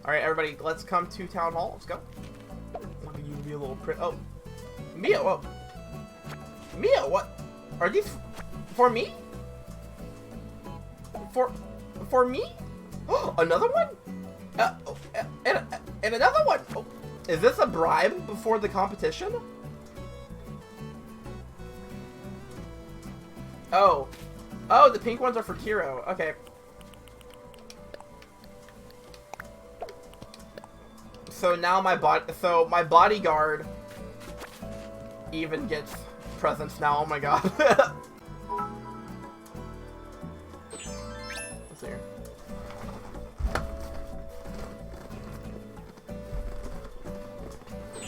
Alright, everybody, let's come to Town Hall. Let's go. Look at you be a little print. Oh. Mia, whoa. Mia, what? Are these for me? For me? Oh, another one? And another one. Oh, is this a bribe before the competition? Oh. Oh, the pink ones are for Kiro. Okay. So now my bodyguard even gets presents now. Oh my god. Let's see here.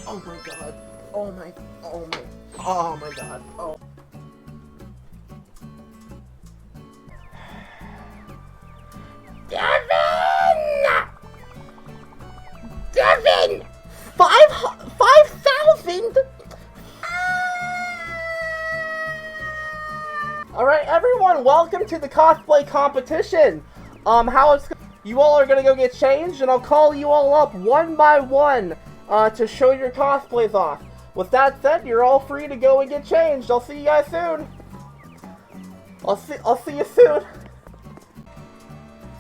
Oh my god. Oh my god. Oh. Devin! 5,000? Alright, everyone, welcome to the cosplay competition. You all are gonna go get changed, and I'll call you all up one by one to show your cosplays off. With that said, you're all free to go and get changed. I'll see you guys soon. I'll see you soon.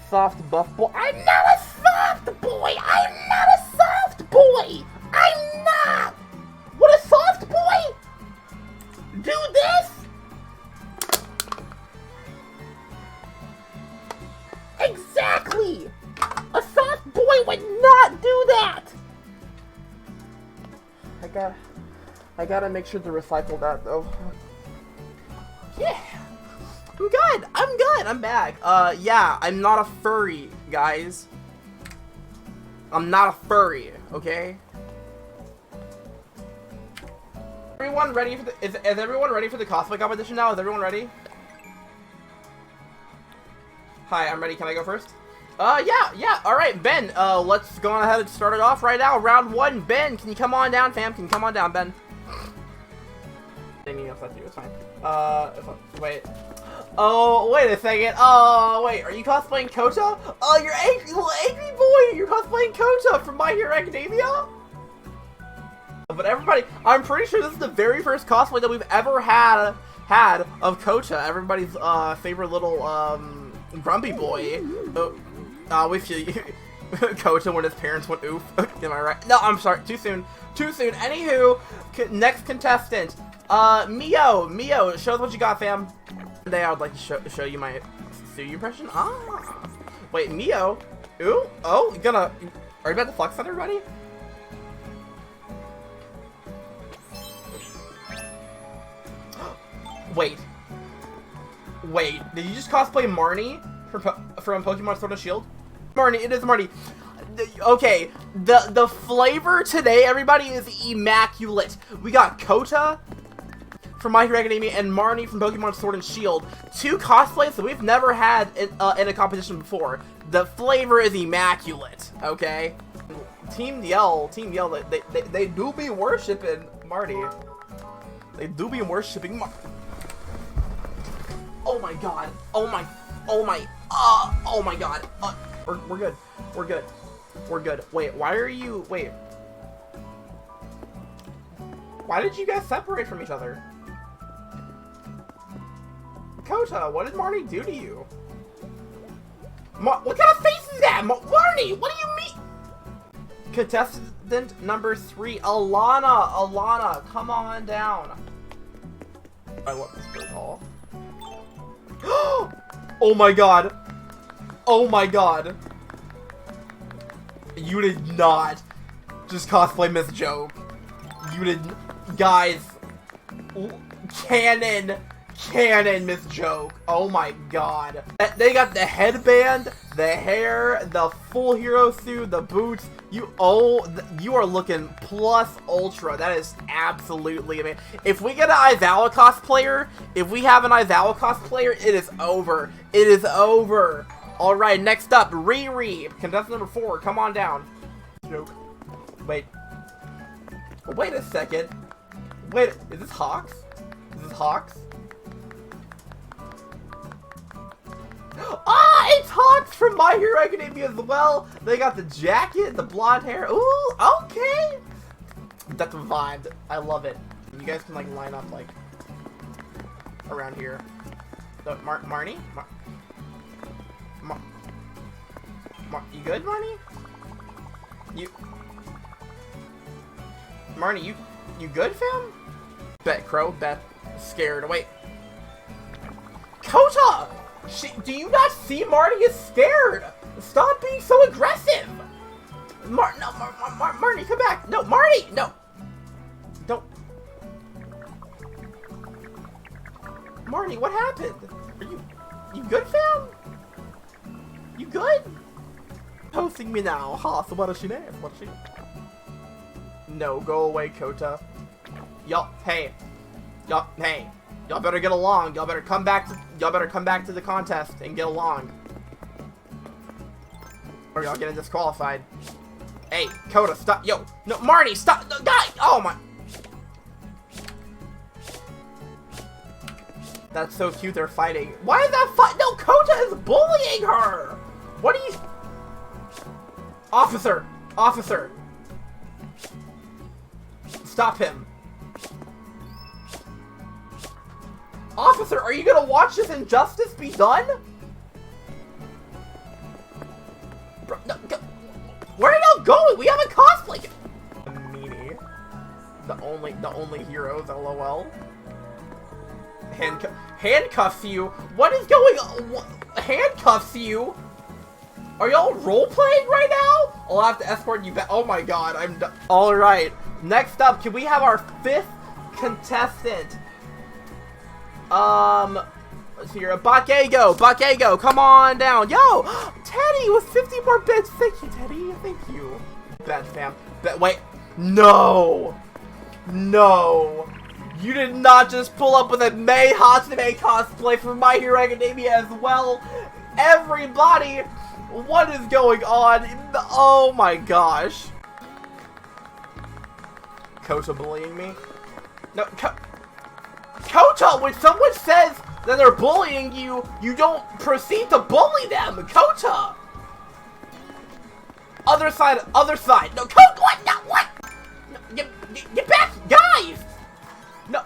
Soft buff boy. I'm not a soft boy! I'm not a soft boy! I'm not! What a soft boy? Do this? Exactly! A soft boy would not do that! I gotta make sure to recycle that though. Yeah! I'm good! I'm back. Yeah, I'm not a furry, guys. I'm not a furry, okay? Everyone ready for the is everyone ready for the cosplay competition now? Is everyone ready? Hi, I'm ready. Can I go first? Yeah. Alright, Ben, let's go on ahead and start it off right now. Round 1, Ben, can you come on down, fam? Can you come on down, Ben? Anything else I do, it's fine. Wait. Oh, wait a second. Oh, wait, are you cosplaying Kota? Oh, you're angry, little angry boy! You're cosplaying Kota from My Hero Academia? But everybody, I'm pretty sure this is the very first cosplay that we've ever had of Kota, everybody's, favorite little, grumpy boy. We feel you. Kota when his parents went oof. Am I right? No, I'm sorry. Too soon. Anywho, next contestant. Mio, show us what you got, fam. Today I would like to show you my Suyu impression. Ah. Wait, Mio. Ooh. Oh, are you about to flex on everybody? Wait, did you just cosplay Marnie from Pokemon Sword and Shield? Marnie, it is Marnie. Okay, the flavor today, everybody, is immaculate. We got Kota from My Hero Academia and Marnie from Pokemon Sword and Shield. 2 cosplays that we've never had in a competition before. The flavor is immaculate, okay? Team Yell, they do be worshipping Marnie. They do be worshipping Marnie. Oh my god. Oh my god. We're good. Wait, why did you guys separate from each other? Kota, what did Marnie do to you? What kind of face is that? Marnie, what do you mean? Contestant number 3, Alana, come on down. I love this bird hall. Oh my god. You did not just cosplay Miss Joke. You did, guys. Canon Miss Joke. Oh my god. They got the headband, the hair, the full hero suit, the boots. You are looking plus ultra. That is absolutely amazing. If we get an Aizawa cosplayer, it is over. It is over. Alright, next up, Riri. Contestant number 4, come on down. Joke. Wait a second. Wait, is this Hawks? Ah, it's Hawks from My Hero Academia as well. They got the jacket, the blonde hair. Ooh, okay. That's a vibe. I love it. You guys can like line up like around here. So, Marnie? You good, Marnie? Marnie, you good, fam? Bet Crow, bet scared. Wait. Kota! Do you not see Marnie is scared? Stop being so aggressive! Marnie, come back! No, Marnie! No! Don't. Marnie, what happened? Are you good, fam? You good? Posting me now. Ha, so what does she name? What does she? No, go away, Kota. Y'all better get along. Y'all better come back to the contest and get along. Or y'all getting disqualified. Hey, Kota, stop. Yo, no, Marnie, stop. No, guy. Oh my. That's so cute. They're fighting. Why is that fight? No, Kota is bullying her. What are you? Officer. Stop him. Officer, are you gonna watch this injustice be done? Bro, no, go. Where are y'all going? We have a cosplay. Meanie. The only heroes, lol. Handcuffs you? What is going on? Handcuffs you? Are y'all role-playing right now? I'll have to escort you back. Oh my god, I'm done. Alright, next up, can we have our 5th contestant? Let's see here. Bakego, come on down. Yo, Teddy with 50 more bits. Thank you, Teddy. Thank you. Bet, fam. Wait. No. You did not just pull up with a Mei Hatsune cosplay from My Hero Academia as well. Everybody, what is going on? Oh my gosh. Kota bullying me? No, Kota, when someone says that they're bullying you, you don't proceed to bully them. Kota. Other side. No, Kota, what? No, what? No, get back, guys. No.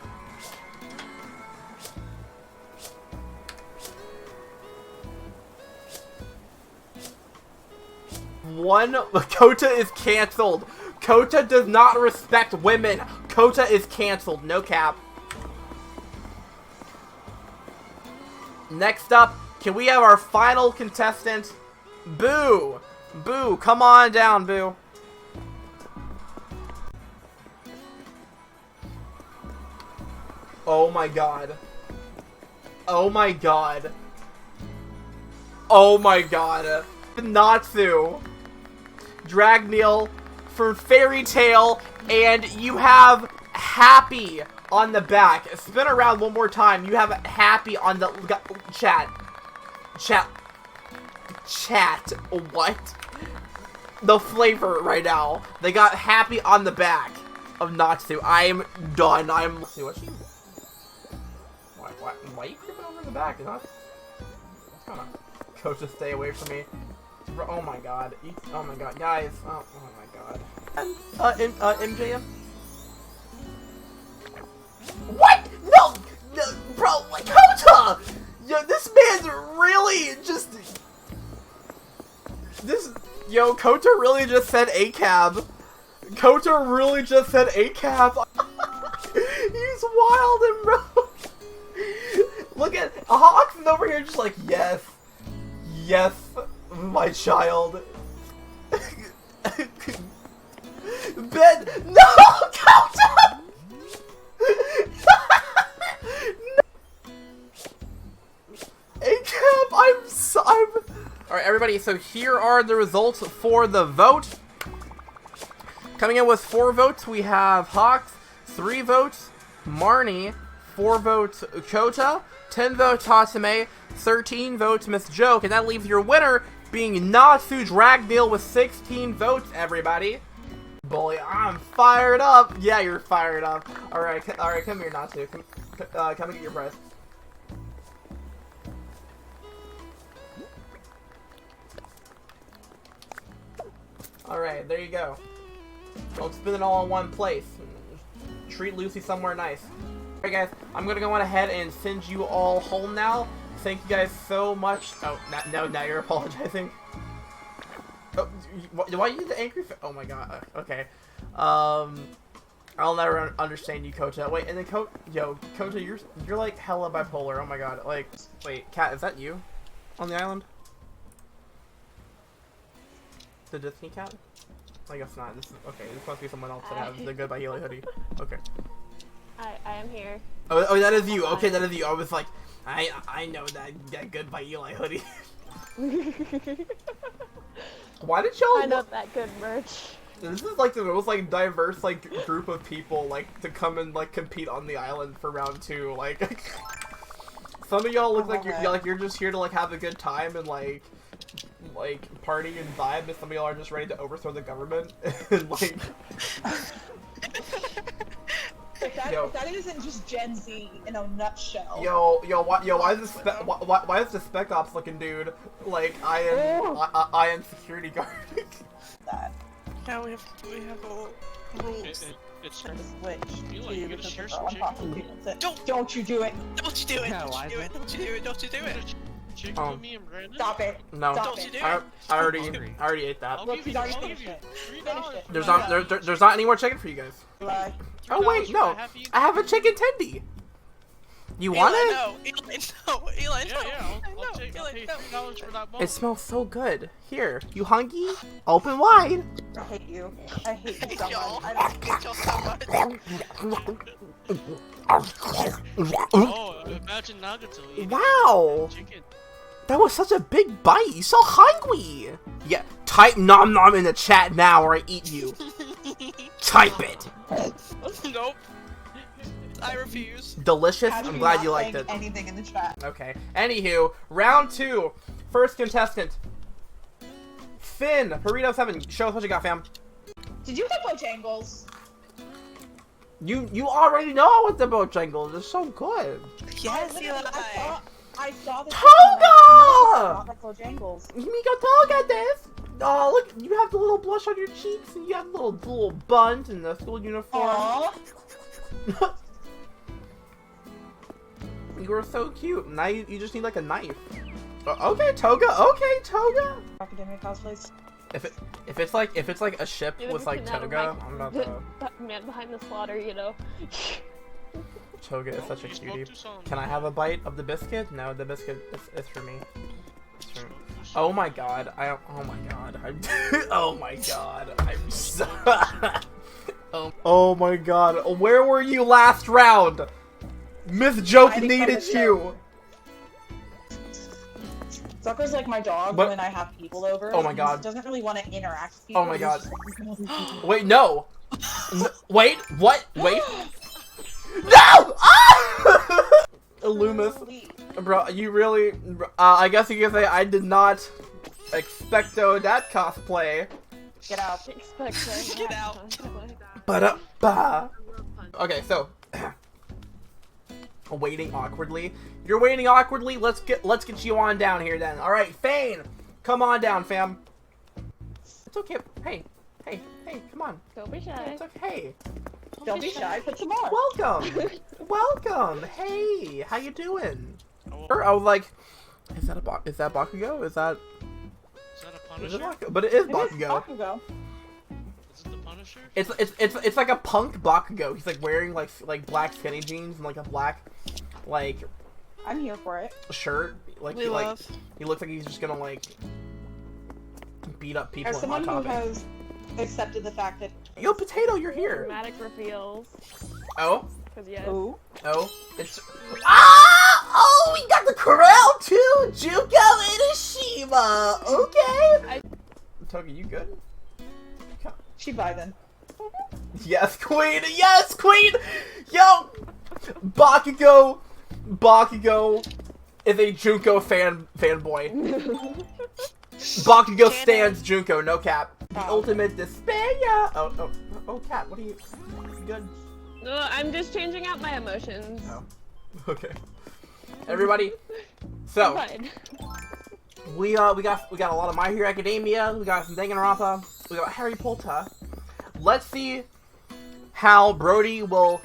Kota is canceled. Kota does not respect women. Kota is canceled. No cap. Next up, can we have our final contestant? Boo! Boo, come on down, Boo. Oh my god. Oh my god. Oh my god. Natsu. Dragneel from Fairy Tail, and you have Happy on the back. Spin around one more time. You have Happy on the chat. What? The flavor right now. They got Happy on the back of Natsu. I'm done. Let's see what she. Why are you creeping over in the back? That's kind of. Coach, just stay away from me. Oh my god. Oh my god, guys. Oh my god. MJF. What? No, bro, Kota! Yo, this man's really just... Kota really just said ACAB. Kota really just said ACAB. He's wild and bro. Look at... Hawks is over here just like, yes. Yes, my child. Ben... No, Kota! ACAB, Alright, everybody, so here are the results for the vote. Coming in with 4 votes, we have Hawks, 3 votes, Marnie, 4 votes, Kota, 10 votes, Hatsume, 13 votes, Miss Joke, and that leaves your winner being Natsu Dragneel with 16 votes, everybody. Bully, I'm fired up. Yeah, you're fired up. Alright, come here, Natsu. Come and get your prize. Alright, there you go. Don't spend it all in one place. Treat Lucy somewhere nice. Alright guys, I'm gonna go on ahead and send you all home now. Thank you guys so much. Oh, now you're apologizing. Oh, why you the angry oh my god, okay. I'll never understand you, Kota. Wait, and then Kota, you're like hella bipolar. Oh my god. Like, wait, Kat, is that you on the island? The Disney cat? I guess not. This is okay. This must be someone else that has the Goodbye Healy hoodie. Okay. I am here. Oh, that is you. Okay, that is you. I was like, I know that Goodbye Eli hoodie. Why did y'all? I know that good merch. This is like the most like diverse like group of people like to come and like compete on the island for round 2. Like some of y'all look like you're just here to like have a good time and like party and vibe, and some of y'all are just ready to overthrow the government and like. That isn't just Gen Z in a nutshell. Why is the Spec Ops looking dude like I am security guard? That. Now we have all rules. It's switch. You're gonna share some Don't you do it! Don't you do it! Don't you do it! Don't you do it! Don't you do it! Chicken with me and Brandon? Stop it! No. Stop it. I already ate that. Look, he's already finished it. Finished it. There's not any more chicken for you guys. Like, Oh wait, no. I have a chicken tendy. You want it? No, Eli, no. I'll take $8 for that bowl. It smells so good. Here, you hungry? Open wide. I hate you. I hate you so Y'all. much. I hate y'all so much. Oh, imagine nuggets will eat Wow. chicken. That was such a big bite. You so hungry. Yeah, type nom nom in the chat now or I eat you. Type it. Nope. I refuse. Delicious. I'm glad you liked it. Anything in the chat. Okay. Anywho, round 2. First contestant. Finn, Burrito 7. Show us what you got, fam. Did you get Bojangles? You already know what the Bojangles. They're so good. Yes, I saw this. Toga! Bojangles. Miko Toga this. Oh, look, you have the little blush on your cheeks, and you have the little buns and the school uniform. Aww. You were so cute. Now you just need like a knife. Okay, Toga. Okay, Toga. Academia cosplays. If it's like a ship with like Toga, I'm about to. Man behind the slaughter, you know. Toga is such a cutie. Can I have a bite of the biscuit? No, the biscuit is for me. It's for me. Oh my god. Oh my god. Oh my god. I'm so. Oh my god. Where were you last round? Miss Joke needed you. Zucker's like my dog when I have people over. Oh my god. He doesn't really want to interact with people. Oh my god. Wait, no. Wait, what? Wait. No! Ah! Loomis. Bro, you really... I guess you could say I did not expecto that cosplay. Get out. Get out. Ba-da-ba. Okay, so... waiting awkwardly. You're waiting awkwardly. Let's get you on down here then. All right, Fane, come on down, fam. It's okay. Hey, come on. Don't be shy. It's okay. Don't be shy. Put some more. Welcome. Hey, how you doing? I was like, is that Bakugo? Is that a Punisher? But it is Bakugo. Is it the Punisher? It's like a punk Bakugo. He's like wearing like black skinny jeans and like a black I'm here for it. shirt. He looks like he's just gonna like beat up people. As someone who has accepted the fact that Yo, Potato, you're here. Dramatic reveals. Oh. Yes. Oh, It's oh, we got the crown too, Juko Inoshima. Okay. Togi, you good? she vibing. Yes, queen. Yes, queen. Yo, Bakugo is a Junko fanboy. Bakugo stands Junko, no cap. The ultimate despair. Oh, Cat, what are you? You good? No, I'm just changing out my emotions. Oh, okay. Everybody, so Fine. We got a lot of My Hero Academia. We got some Danganronpa. We got Harry Potter. Let's see how Brody will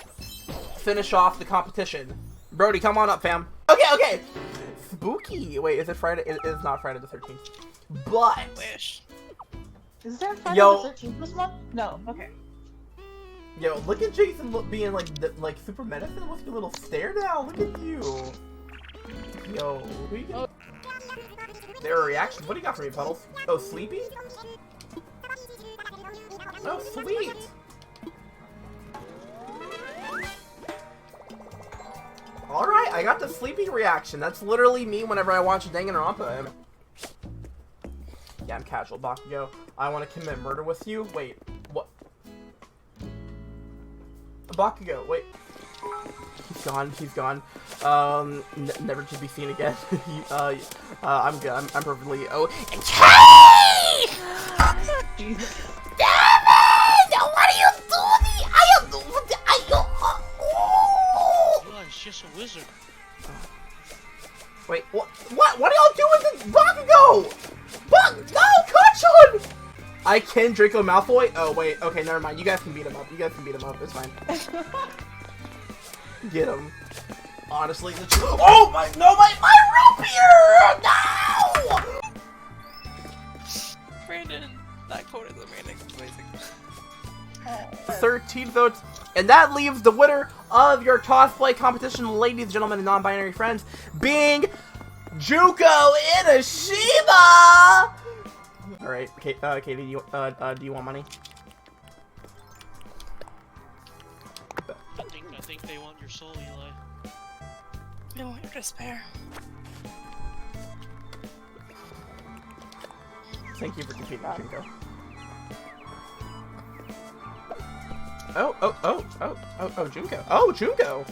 finish off the competition. Brody, come on up, fam. Okay. Spooky. Wait, is it Friday? It is not Friday the 13th. But Wish. Is there Friday Yo. the 13th this month? No. Okay. yo, look at Jason being like super medicine. Look at your little stare now. Look at you. Yo, who you getting? There are reactions. What do you got for me, Puddles? Oh, sleepy? Oh, sweet. Alright, I got the sleepy reaction. That's literally me whenever I watch Danganronpa. Yeah, I'm casual, Bakugo. I want to commit murder with you. Wait, what? Bakugo, wait. He's gone. Never to be seen again. I'm good. I'm perfectly. Oh, Jesus. damn it! What are you doing? It's just a wizard. Wait, what? What are y'all doing to Bakugo? No, Kachun! I can Draco Malfoy? Oh, wait. Okay, never mind. You guys can beat him up. It's fine. Get him. Honestly, oh my, no, my rope here! No! Brandon, that quote is amazing. 13 votes, and that leaves the winner of your cosplay competition, ladies, gentlemen, and non-binary friends, being Juko Inashima! Alright, Katie, do you want money? I think they want your soul, Eli. They want your despair. Thank you for defeating Juko. Junko. Oh, Junko!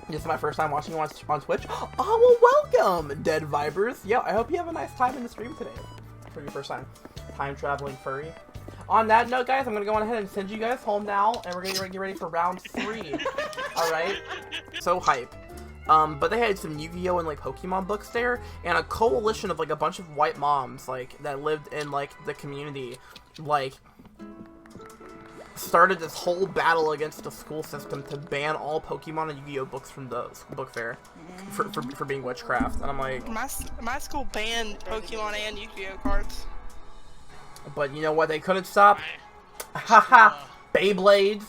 This is my first time watching you on Twitch. Oh, well, welcome, Dead Vibers. Yeah, I hope you have a nice time in the stream today. For your first time. Time-traveling furry. On that note, guys, I'm gonna go on ahead and send you guys home now, and we're gonna get ready for round 3. Alright? So hype. But they had some Yu-Gi-Oh! And, like, Pokemon books there, and a coalition of, like, a bunch of white moms, like, that lived in, like, the community, like, started this whole battle against the school system to ban all Pokemon and Yu-Gi-Oh! Books from the book fair for being witchcraft, and I'm like... My school banned Pokemon and Yu-Gi-Oh! cards. But you know what they couldn't stop? Haha! Beyblades!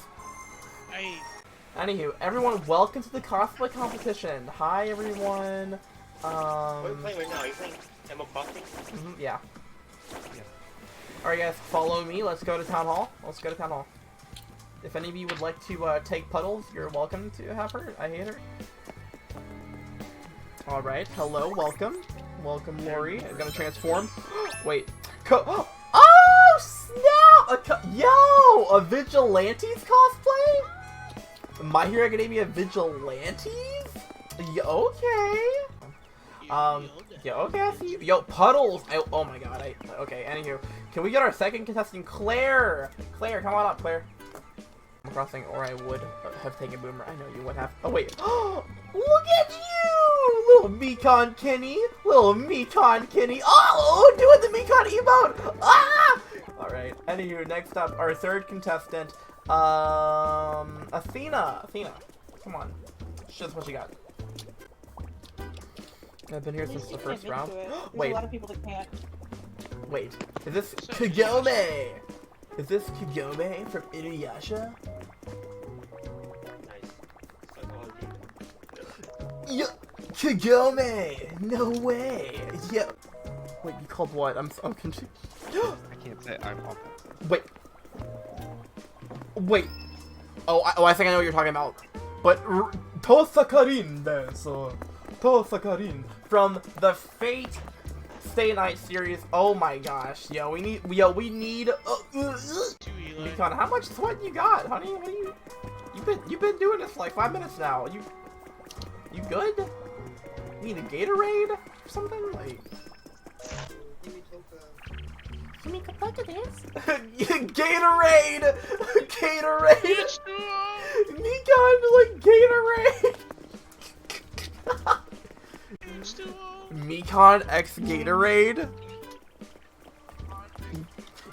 Hey. Anywho, everyone, welcome to the cosplay competition. Hi, everyone. What are you playing right now? Are you playing Animal Crossing? Yeah. Alright, guys, follow me. Let's go to Town Hall. If any of you would like to take Puddles, you're welcome to have her. I hate her. Alright, hello, welcome. Welcome, Lori. I'm gonna transform. Wait. Oh, snap! Yo! A Vigilantes cosplay? My Hero Academia Vigilantes? Yeah, okay. Yeah, okay, I see you. Yo, Puddles! Oh my god, okay, anywho. Can we get our second contestant, Claire? Claire, come on up, Claire. I'm crossing, or I would have taken Boomer. I know you would have. Oh, wait. Look at you! Little Mekon Kenny! Oh, doing the Mekon emote! Ah! Alright, anywho, next up, our third contestant, Athena. Come on. Show us what you got. I've been here since the first round. Wait. A lot of people that can't. Wait, is this Kagome? Is this Kagome from Inuyasha? Yeah, Kagome! No way! Yeah. Wait, you called what? I'm confused. I can't say I'm on Wait. Oh, I think I know what you're talking about. But Tosakarin desu. Tosakarin from the Fate Stay Night series. Oh my gosh. Yo, we need Mekon, how much sweat you got, honey? What are you've been doing this for like 5 minutes now. You good? You need a Gatorade or something? Like Gatorade! Mekon, like Gatorade! Mekon X Gatorade.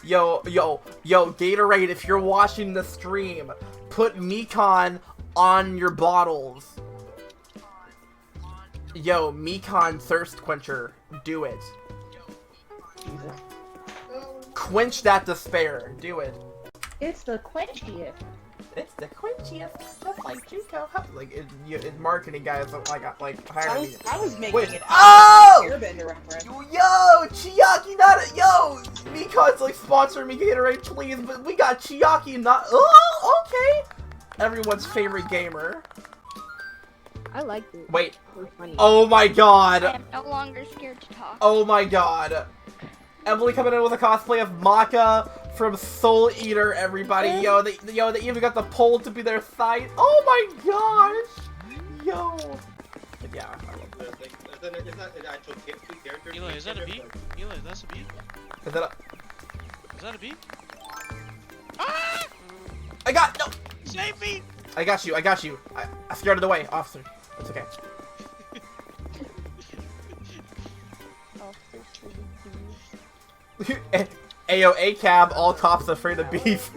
Yo, Gatorade, if you're watching the stream, put Mekon on your bottles. Yo, Mekon Thirst Quencher. Do it. Quench that despair. Do it. It's the quenchiest. It's the quenchiest, just like Juco. Like, marketing guys like hiring me. I was making Wait, it oh! Airbender reference. Yo, Chiaki, not a, yo, Mekon's like sponsor me Gatorade, please, but we got Chiaki, not, oh, okay. Everyone's favorite gamer. I liked it. Wait, It was funny. oh my god. I am no longer scared to talk. Oh my god. Emily coming in with a cosplay of Maka from Soul Eater, everybody. Yo, they even got the pole to be their site. Oh my gosh. Yo. But yeah, I love it. It's not an actual character. Eli, is that a bee? Eli, that's a bee? Is that a... Is that a bee? I got, no. Save me! I got you. I scared it away, officer. It's okay. Ayo, A-cab, all cops afraid of beef.